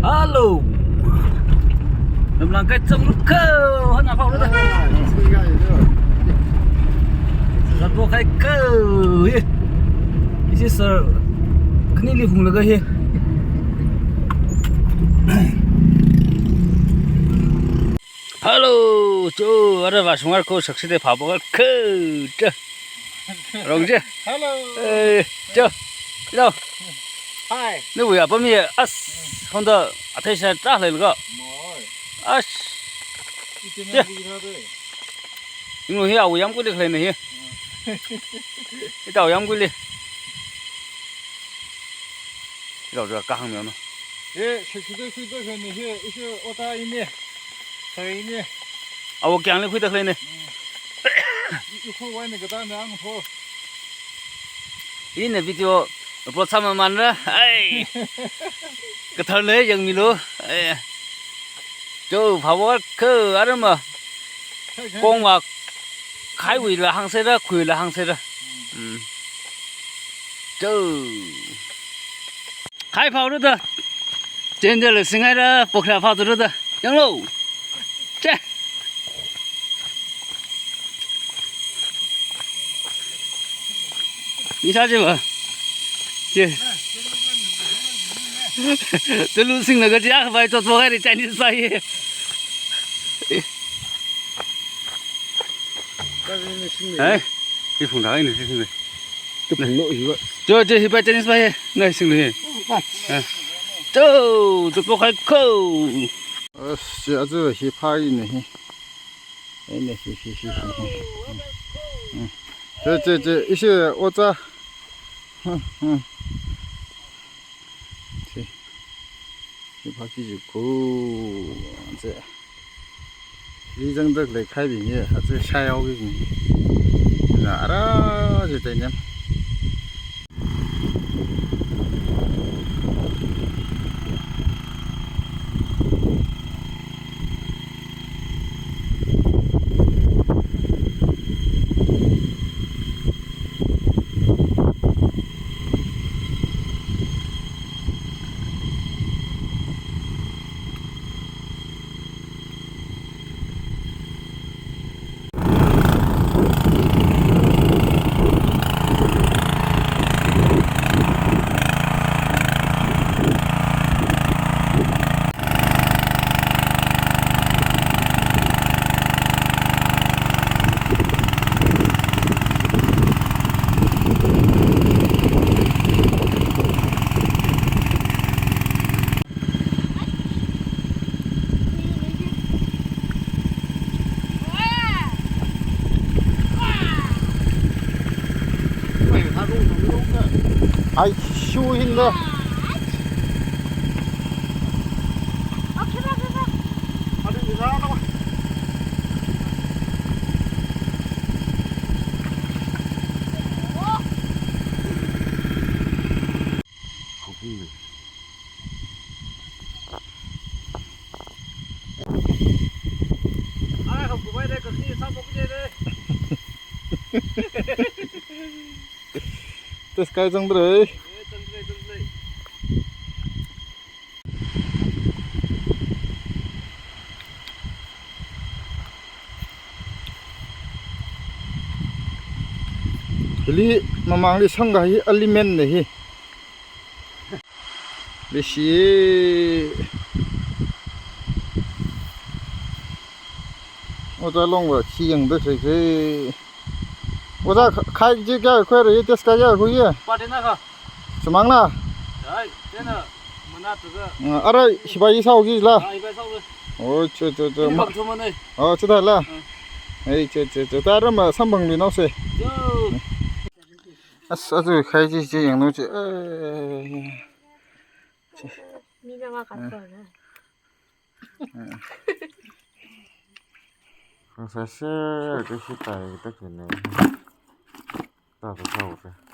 Alo. Đừng làm cái trông lúc cơ hơn nào không nữa đây. Rất vô khai cơ. This is cái này phùng là cái gì? Hello, chú ở đây vào xuống cô sực sẽ phá bóng cơ. Rồi chứ? Hello. Chú. Đi đâu? Hi. Nếu bây giờ bấm gì? hôm đó thấy sao trả lời được không? Chưa. Nhưng mà hiểu dám quyết định lên này cái tàu dám quyết định rồi rồi căng miệng nó 예, 식수도 전에 이제 오다 이네. 서이네. áo keng lên quyết định lên này 이거 와이네 그다음에 안 보. ý này video pro tham mà đó ai cái thằng đấy dừng mi luôn chú phá bó cơ ở đó mà con mà khai quỷ là hàng xe đó quỷ là hàng xe đó chú khai pháo đó đó trên đây là sinh ai đó bốc ra pháo đó đó nhang lâu chết đi sao chứ mà chứ tôi luôn sinh là cái gì vậy tôi phải đi Chinese phải đấy cái phùng đá này sinh này 그 별로 이거 저 히바 Chinese phải này sinh này tôi phải câu 아주 힙하이네. 에네 히히히히. 저 이제 오자. 힙하기 좋고 이제 이 정도 내 카이빙이 아주 샤이하게 알아 되냐. 아이 쇼인가 không của mấy đây còn gì sao một cái gì đây 스카이 정도래. 리 마망리 성가히 알리멘 네히 리시 오자 롱와 치영도 세세 오자 khai chứ cái khoe rồi test cái gì cũng vậy. qua đến nào Chụp mang na. đấy thế nào mà nát được À đây, hibai sao cái là. hibai sau rồi ôi trời. bằng số này chứ thật là. ấy trời ta đó mà xăm bằng lưỡi nó sẽ. 아주 khai chứ những nó chứ. 미나가 갔어. 사실 그 시다에 딱 됐네. 나도 사오래.